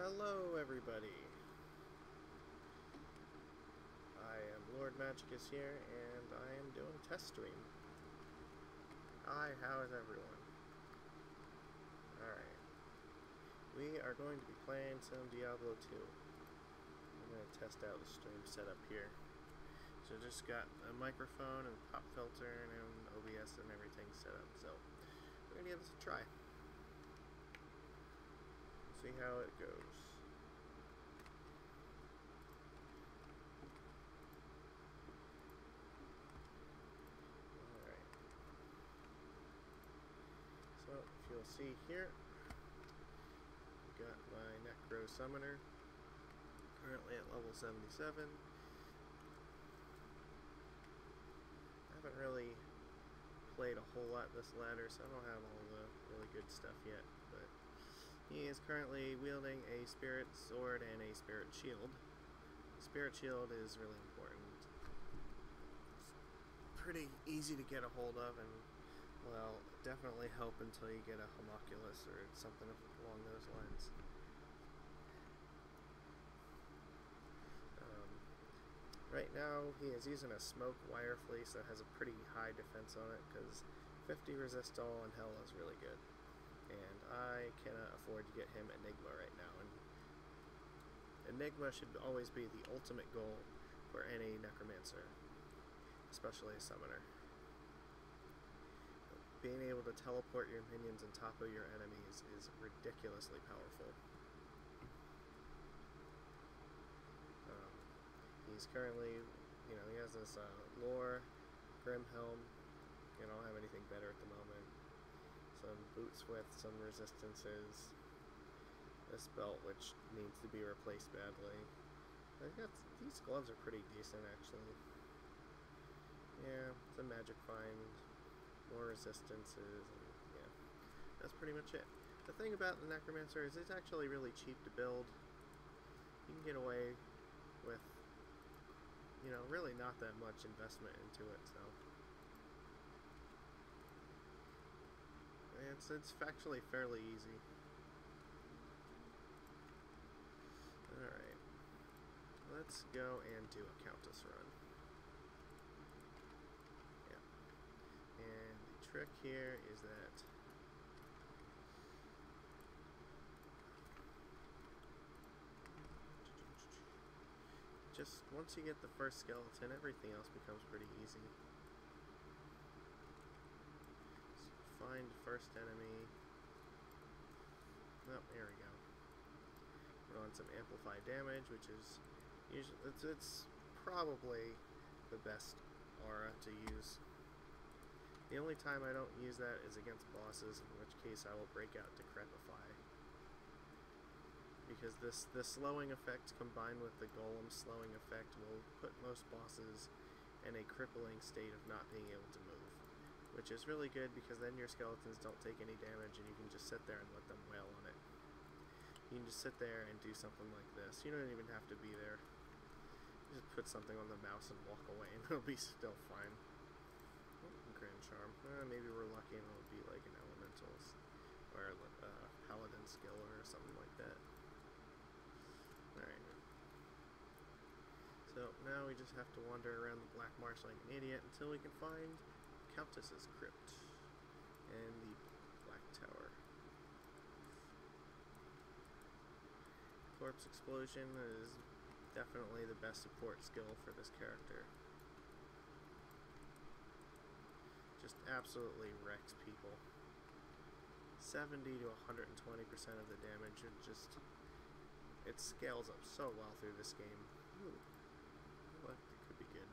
Hello everybody! I am Lord Magicus here, and I am doing a test stream. Hi, how is everyone? Alright. We are going to be playing some Diablo 2. I'm going to test out the stream setup here. So just got a microphone and pop filter and OBS and everything set up, so we're going to give this a try. See how it goes. Alright. So if you'll see here, we got my Necro summoner, currently at level 77. I haven't really played a whole lot this ladder, so I don't have all the really good stuff yet, but he is currently wielding a spirit sword and a spirit shield. The spirit shield is really important. It's pretty easy to get a hold of, and well, definitely help until you get a homunculus or something along those lines. Right now, he is using a smoke wire fleece that has a pretty high defense on it, because 50 resist all and hell is really good. And I cannot afford to get him Enigma right now. And Enigma should always be the ultimate goal for any necromancer, especially a summoner. Being able to teleport your minions on top of your enemies is ridiculously powerful. He's currently, he has this lore, Grim Helm. I don't have anything better at the moment. Some boots with some resistances. This belt, which needs to be replaced badly. These gloves are pretty decent, actually. Yeah, it's a magic find, more resistances, and yeah, that's pretty much it. The thing about the Necromancer is it's actually really cheap to build. You can get away with, really not that much investment into it, so. It's factually fairly easy. Alright. Let's go and do a Countess run. Yeah. And the trick here is that just once you get the first skeleton, everything else becomes pretty easy. So find first enemy. Oh, here we go. Put on some amplified damage, which is usually it's probably the best aura to use. The only time I don't use that is against bosses, in which case I will break out Decrepify. Because the slowing effect combined with the golem slowing effect will put most bosses in a crippling state of not being able to move. Which is really good, because then your skeletons don't take any damage and you can just sit there and let them wail on it. You can just sit there and do something like this. You don't even have to be there. You just put something on the mouse and walk away and it'll be still fine. Oh, Grand Charm. Maybe we're lucky and it'll be like an Elementals or a Paladin skill or something like that. Alright. So now we just have to wander around the Black Marsh like an idiot until we can find Countess's Crypt and the Black Tower. Corpse Explosion is definitely the best support skill for this character. Just absolutely wrecks people. 70 to 120% of the damage. It scales up so well through this game. Ooh, well, it could be good.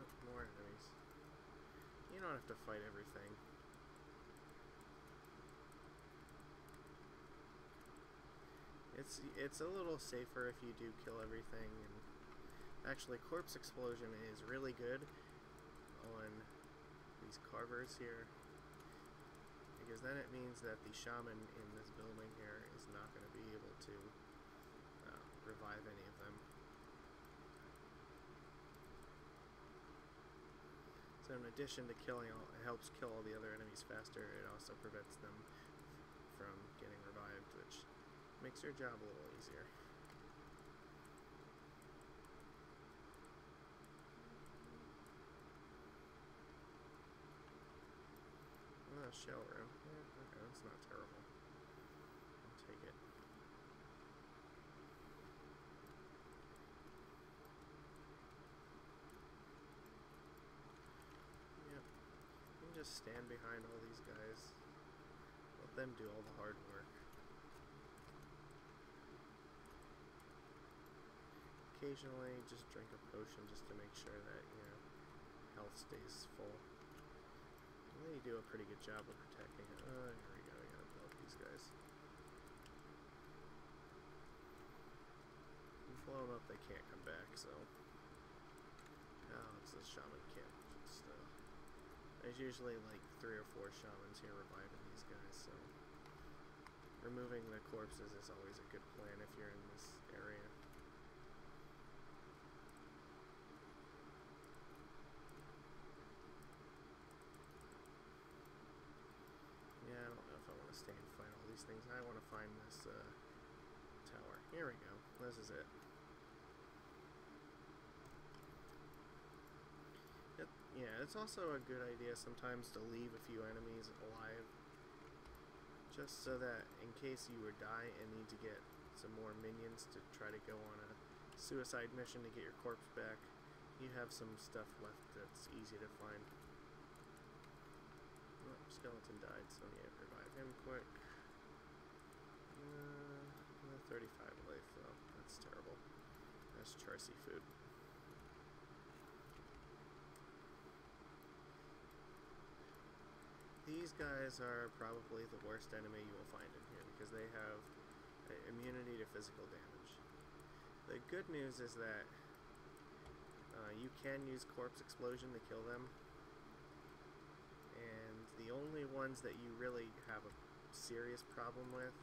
Oh, more enemies. You don't have to fight everything. It's a little safer if you do kill everything, and actually Corpse Explosion is really good on these carvers here, because then it means that the shaman in this building here is not going to be able to revive any of them. in addition to killing all, it helps kill all the other enemies faster, it also prevents them from getting revived, which makes your job a little easier. Oh, shell room. Yeah, okay, that's not terrible. I'll take it. Yep. You can just stand behind all these guys. Let them do all the hard work. Occasionally, just drink a potion just to make sure that, you know, health stays full. And then you do a pretty good job of protecting it. Oh, here we go. We gotta blow up these guys. You blow them up, they can't come back, so. Oh, it's the shaman camp. There's usually like 3 or 4 shamans here reviving these guys, so. Removing the corpses is always a good plan if you're in this area. Yeah, I don't know if I want to stay and fight all these things. I want to find this tower. Here we go. This is it. Yeah, it's also a good idea sometimes to leave a few enemies alive, just so that in case you would die and need to get some more minions to try to go on a suicide mission to get your corpse back, you have some stuff left that's easy to find. Oh, skeleton died, so yeah, revive him quick. 35 life though, that's terrible. That's Charcy food. These guys are probably the worst enemy you will find in here because they have immunity to physical damage. The good news is that you can use corpse explosion to kill them, and the only ones that you really have a serious problem with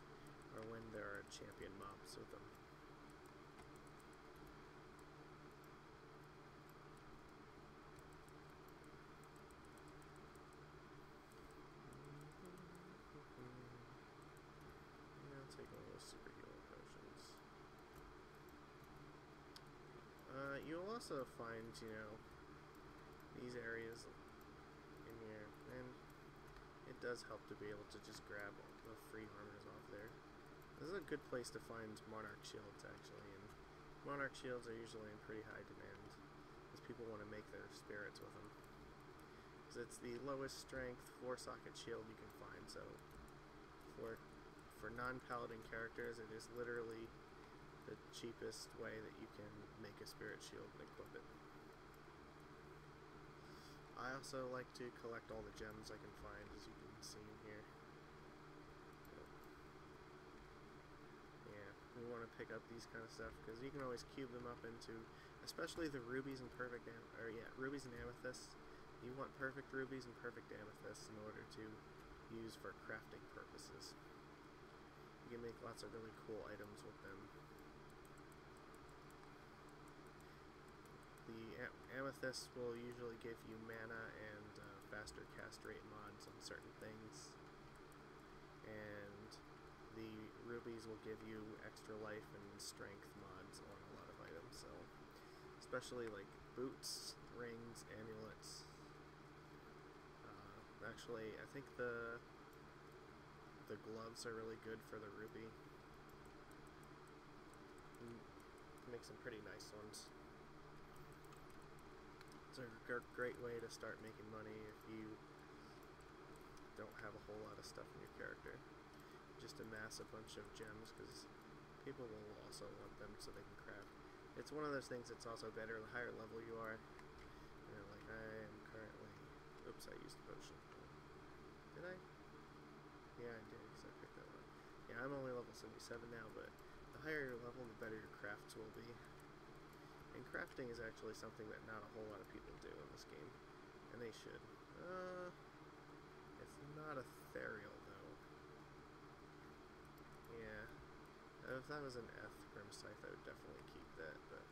are when there are champion mobs with them. Take one of those super healing potions. You'll also find, you know, these areas in here, and it does help to be able to just grab the free armors off there. This is a good place to find Monarch shields, actually, and Monarch shields are usually in pretty high demand, because people want to make their spirits with them. Because it's the lowest strength 4-socket shield you can find, so for non-paladin characters, it is literally the cheapest way that you can make a spirit shield and equip it. I also like to collect all the gems I can find, as you can see in here. Yeah, we want to pick up these kind of stuff because you can always cube them up into, especially the rubies and rubies and amethysts. You want perfect rubies and perfect amethysts in order to use for crafting purposes. You can make lots of really cool items with them. The amethyst will usually give you mana and faster cast rate mods on certain things, and the rubies will give you extra life and strength mods on a lot of items, so especially like boots, rings, amulets. Actually, I think the gloves are really good for the ruby. You can make some pretty nice ones. It's a great way to start making money if you don't have a whole lot of stuff in your character. Just amass a bunch of gems, because people will also want them so they can craft. It's one of those things that's also better the higher level you are. You know, like I am currently... Oops, I used a potion. Did I? Yeah, I did, because I picked that one. Yeah, I'm only level 77 now, but the higher your level, the better your crafts will be. And crafting is actually something that not a whole lot of people do in this game, and they should. It's not ethereal, though. Yeah, if that was an F Grim Scythe, I would definitely keep that, but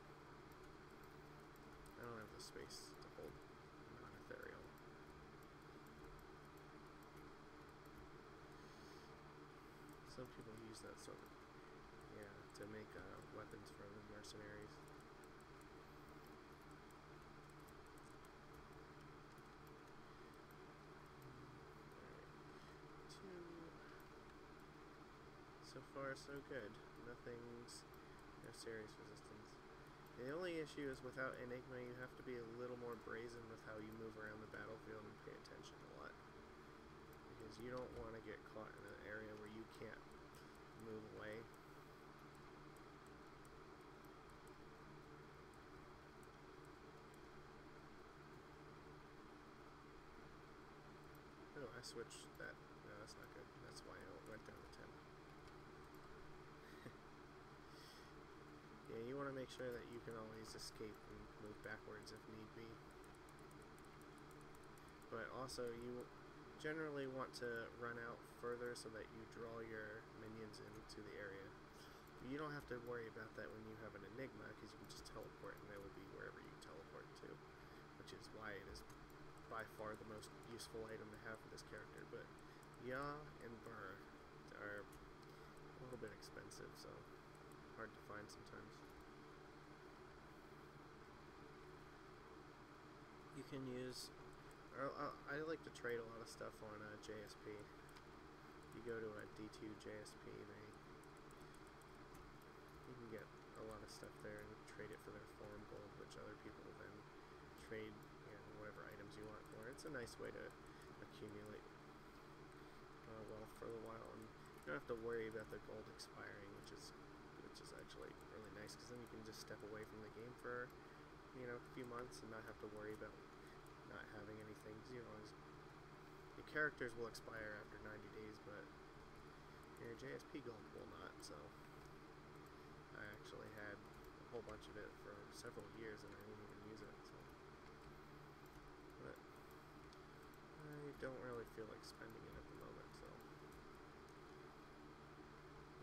I don't have the space to hold non-ethereal. some people use that sort of, yeah, to make weapons for the mercenaries. So far, so good. No serious resistance. The only issue is without Enigma, you have to be a little more brazen with how you move around the battlefield and pay attention a lot. Because you don't want to get caught in an area where you can't move away. Oh, I switched that. No, that's not good. That's why I went down to 10. Yeah, you want to make sure that you can always escape and move backwards if need be. But also, you generally want to run out further so that you draw your minions into the area. You don't have to worry about that when you have an Enigma, because you can just teleport and they will be wherever you teleport to, which is why it is by far the most useful item to have for this character. But Ya and Burr are a little bit expensive, so hard to find sometimes. You can use, I like to trade a lot of stuff on JSP. You go to a D2 JSP, you can get a lot of stuff there and trade it for their forum gold, which other people will then trade, you know, whatever items you want for. It's a nice way to accumulate wealth for a while, and you don't have to worry about the gold expiring, which is actually really nice, because then you can just step away from the game for, you know, a few months and not have to worry about not having anything. You know, your characters will expire after 90 days, but your JSP gold will not. So I actually had a whole bunch of it for several years and I didn't even use it. So, but I don't really feel like spending it at the moment. So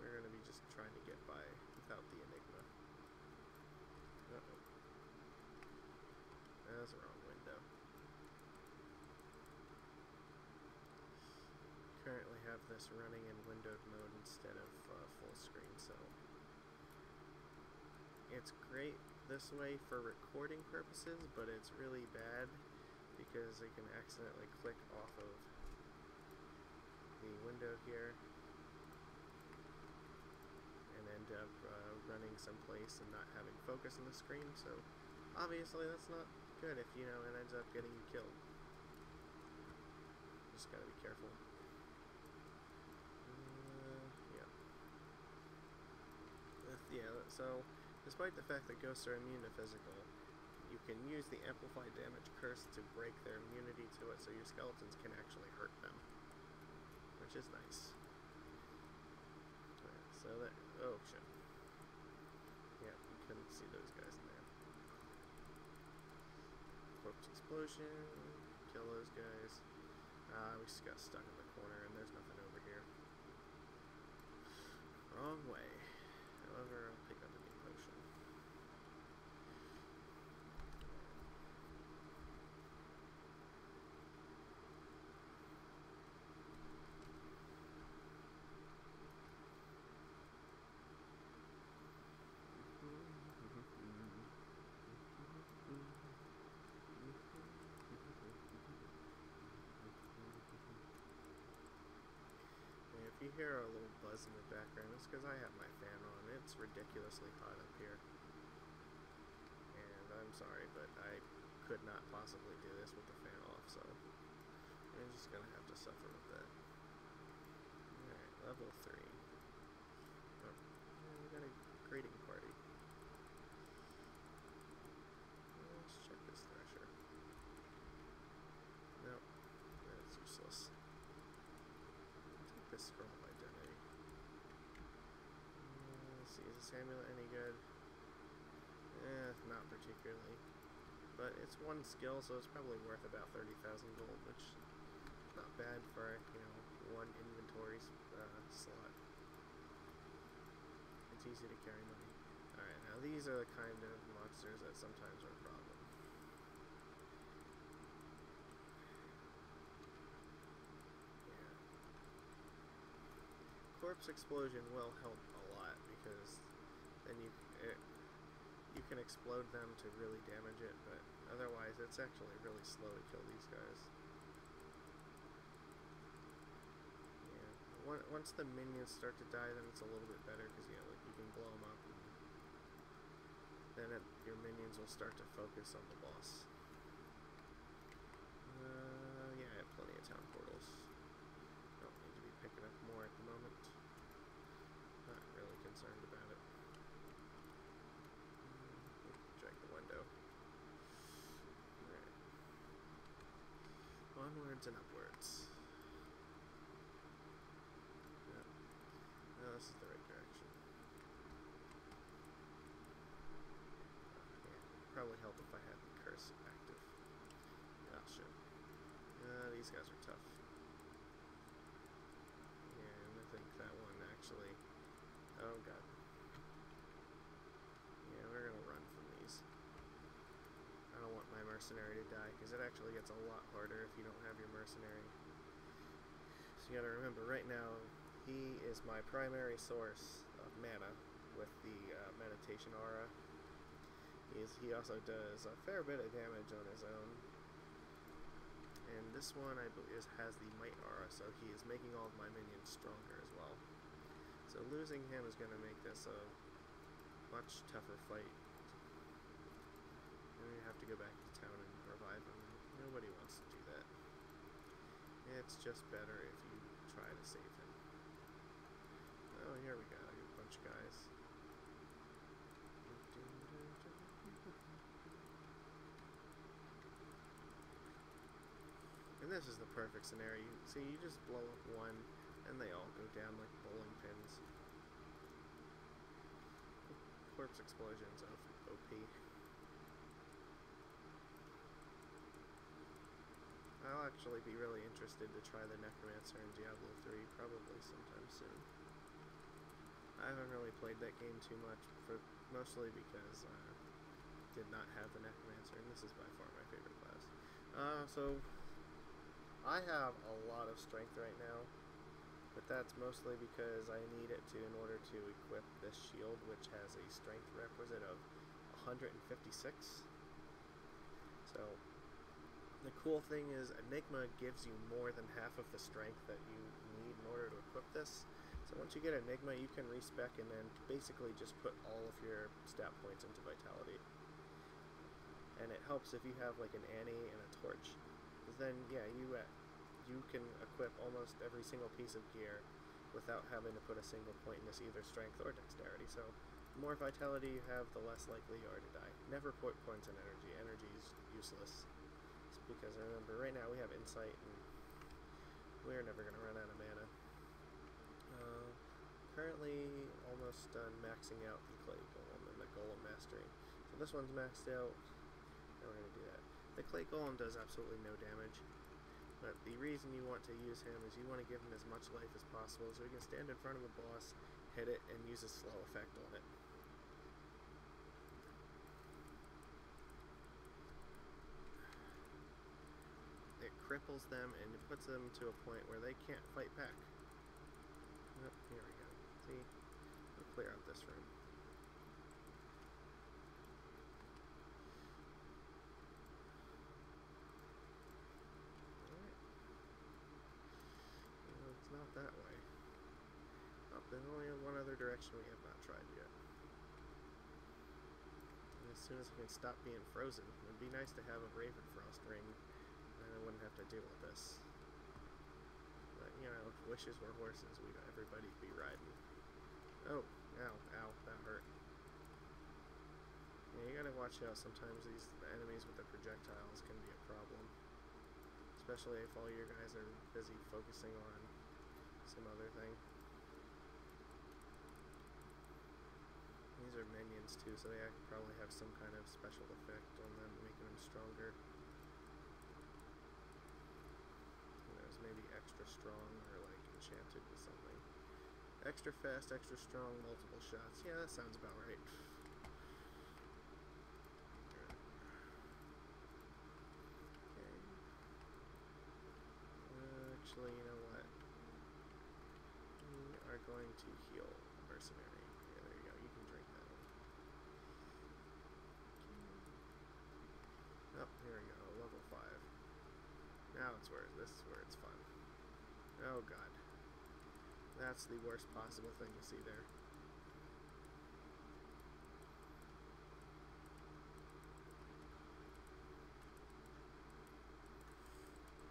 we're gonna be just trying to get by without the Enigma. Uh-oh. That's the wrong window. Currently have this running in windowed mode instead of full screen, so it's great this way for recording purposes, but it's really bad because I can accidentally click off of the window here and end up running someplace and not having focus on the screen, so obviously that's not good if, you know, it ends up getting you killed. Just gotta be careful. So despite the fact that ghosts are immune to physical, you can use the amplified damage curse to break their immunity to it, so your skeletons can actually hurt them, which is nice. Alright, so that, oh shit. Yeah, you couldn't see those guys in there. Corpse explosion, kill those guys. We just got stuck in the corner and there's nothing over here. Wrong way. However, I'll pick up a new potion. If you hear a little buzz in the background, it's because I have my fan on. It's ridiculously hot up here. And I'm sorry, but I could not possibly do this with the fan off, so I'm just gonna have to suffer with that. Alright, level 3. Oh, we got a greeting party. Let's check this thresher. Nope, that's useless. This scroll of identity. Let's see, is this amulet any good? Not particularly. But it's one skill, so it's probably worth about 30,000 gold, which is not bad for, you know, one inventory slot. It's easy to carry money. Alright, now these are the kind of monsters that sometimes are a problem. Corpse Explosion will help a lot because then you can explode them to really damage it, but otherwise it's actually really slow to kill these guys. Yeah. Once the minions start to die, then it's a little bit better because like you can blow them up. And then your minions will start to focus on the boss. Yeah, I have plenty of town portals. Don't need to be picking up more at the moment. Not really concerned about it. Drag the window. Alright. Onwards and upwards. Yep. No, this is the right direction. Yeah, probably help if I had the curse active. Oh shit. These guys are tough. Yeah, and I think that one actually... Oh god. Yeah, we're gonna run from these. I don't want my mercenary to die, because it actually gets a lot harder if you don't have your mercenary. So you gotta remember, right now, he is my primary source of mana with the meditation aura. He also does a fair bit of damage on his own. And this one, I believe, has the Might Aura, so he is making all of my minions stronger as well. So losing him is going to make this a much tougher fight. And we have to go back to town and revive him. Nobody wants to do that. It's just better if you try to save him. Oh, here we go. A bunch of guys. And this is the perfect scenario. See, you just blow up one, and they all go down like bowling pins. Corpse Explosions of OP. I'll actually be really interested to try the Necromancer in Diablo 3 probably sometime soon. I haven't really played that game too much, mostly because I did not have the Necromancer, and this is by far my favorite class. So I have a lot of strength right now, but that's mostly because I need it in order to equip this shield, which has a strength requisite of 156. So the cool thing is Enigma gives you more than half of the strength that you need in order to equip this. So once you get Enigma, you can respec and then basically just put all of your stat points into Vitality. And it helps if you have like an Annie and a Torch. Then yeah, you can equip almost every single piece of gear without having to put a single point in this either strength or dexterity. So the more vitality you have, the less likely you are to die. Never put points in energy. Energy is useless. It's because remember, right now we have insight and we're never going to run out of mana. Currently almost done maxing out the Clay Golem and the Golem Mastery. So this one's maxed out. Now we're going to do that. The Clay Golem does absolutely no damage, but the reason you want to use him is you want to give him as much life as possible so he can stand in front of a boss, hit it, and use a slow effect on it. It cripples them and it puts them to a point where they can't fight back. Oh, here we go. See? We'll clear out this room. It's not that way. Oh, there's only one other direction we have not tried yet. And as soon as we can stop being frozen, it would be nice to have a Raven Frost ring, and I wouldn't have to deal with this. But, you know, if wishes were horses, everybody'd be riding. Oh, ow, ow, that hurt. Yeah, you gotta watch out. Sometimes these enemies with the projectiles can be a problem. Especially if all your guys are busy focusing on some other thing. These are minions too, so they probably have some kind of special effect on them, making them stronger. Who knows, maybe extra strong or like enchanted with something. Extra fast, extra strong, multiple shots. Yeah, that sounds about right. Actually, you know what? We are going going to heal a mercenary. Yeah, there you go. You can drink that one. Oh, here we go. Level 5. Now this is where it's fun. Oh god. That's the worst possible thing to see there.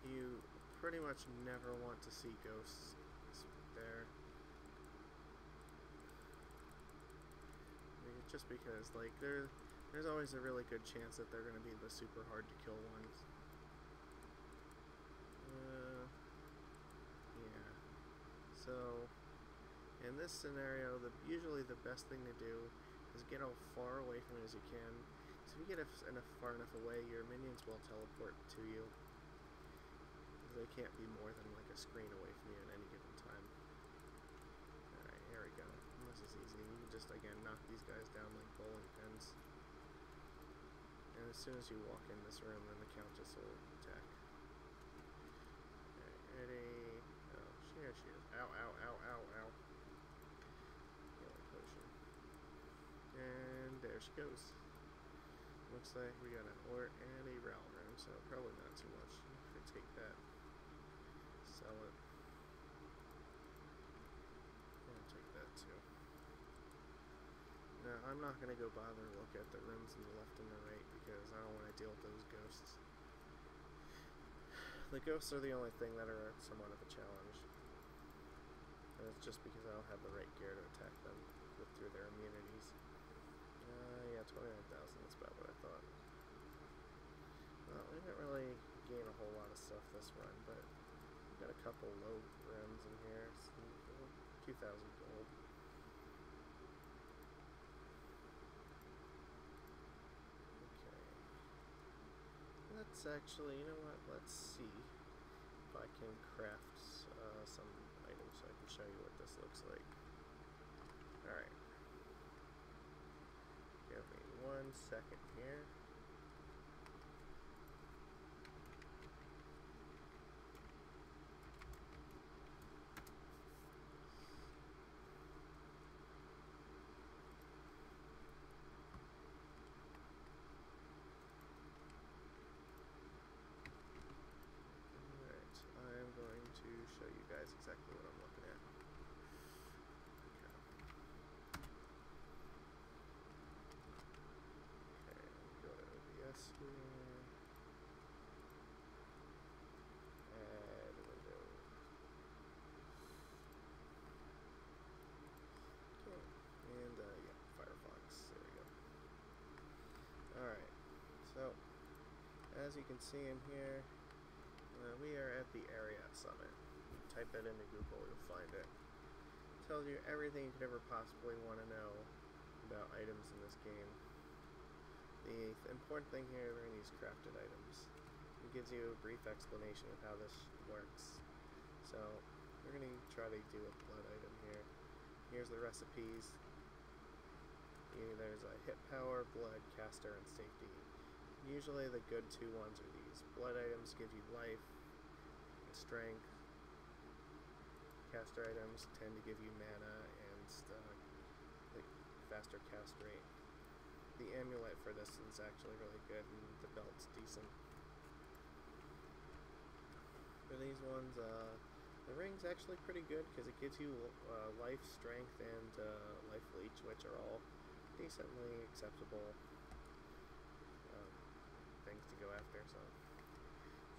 You pretty much never want to see ghosts there. Just because, like, there's always a really good chance that they're going to be the super hard to kill ones. Yeah. So, in this scenario, usually the best thing to do is get as far away from it as you can. So if you get far enough away, your minions will teleport to you. They can't be more than like a screen away from you at any given time. Alright, here we go. This is easy. You can just, again, knock these guys down like bowling pins. And as soon as you walk in this room, then the Countess will attack. Alright, ready? Oh, here she is. Ow, ow, ow, ow, ow. Healing potion. And there she goes. Looks like we got an Ort and a Ral room, so probably not too much. Could take that. Sell it. I'll take that too. Now, I'm not going to go bother and look at the rooms on the left and the right because I don't want to deal with those ghosts. The ghosts are the only thing that are somewhat of a challenge. And it's just because I don't have the right gear to attack them through their immunities. Yeah, 29,000, that's about what I thought. Well, we didn't really gain a whole lot of stuff this run, but we got a couple low rooms in here. 2,000 gold. Okay. Let's actually, you know what? Let's see if I can craft some items so I can show you what this looks like. Alright. Give me 1 second here. Show you guys exactly what I'm looking at. Okay, go to OBS here. Add window. Okay, and yeah, Firefox. There we go. Alright, so as you can see in here, we are at the Area Summit. Type that into Google, you'll find it. It tells you everything you could ever possibly want to know about items in this game. The important thing here are these crafted items. It gives you a brief explanation of how this works. So, we're going to try to do a blood item here. Here's the recipes. There's a hit power, blood, caster, and safety. Usually the good 2 ones are these. Blood items give you life and strength. Caster items tend to give you mana and faster cast rate. The amulet for this is actually really good, and the belt's decent. For these ones, the ring's actually pretty good because it gives you life, strength, and life leech, which are all decently acceptable things to go after.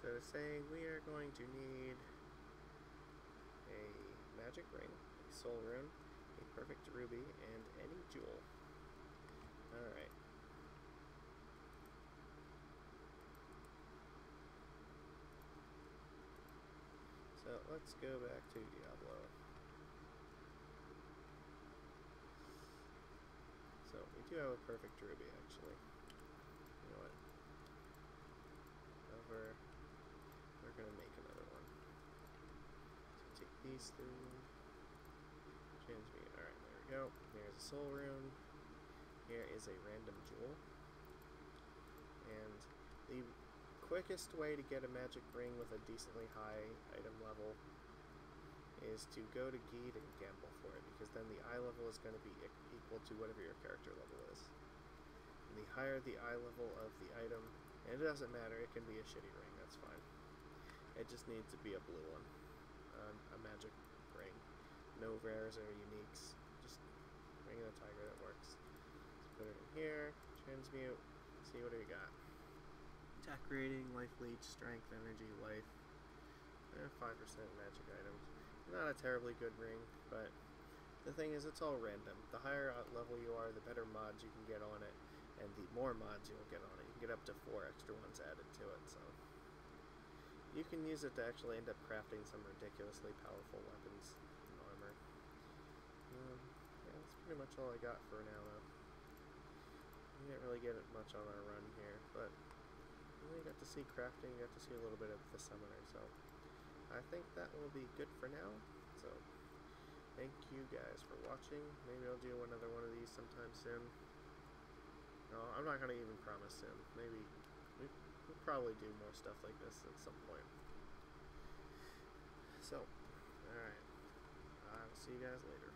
So to say, we are going to need a magic ring, a soul rune, a perfect ruby, and any jewel. Alright. So let's go back to Diablo. So we do have a perfect ruby, actually. You know what? We're gonna make another one. So take these 3. Transmute. Alright, there we go. Here's a soul rune. Here is a random jewel. And the quickest way to get a magic ring with a decently high item level is to go to Geed and gamble for it, because then the eye level is going to be equal to whatever your character level is. And the higher the eye level of the item, and it doesn't matter, it can be a shitty ring, that's fine. It just needs to be a blue one, a magic ring. No rares or uniques, just ring of the tiger that works. Let's put it in here, transmute, see what do we got. Attack rating, life leech, strength, energy, life, 5% magic items. Not a terribly good ring, but the thing is, it's all random. The higher level you are, the better mods you can get on it, and the more mods you'll get on it. You can get up to 4 extra ones added to it, so you can use it to actually end up crafting some ridiculously powerful weapons and armor. Yeah, that's pretty much all I got for now, though. We didn't really get much on our run here, but we got to see crafting, got to see a little bit of the summoner, so I think that will be good for now. So thank you guys for watching. Maybe I'll do another one of these sometime soon. No, I'm not going to even promise soon. Maybe we'll probably do more stuff like this at some point. So, alright. I'll see you guys later.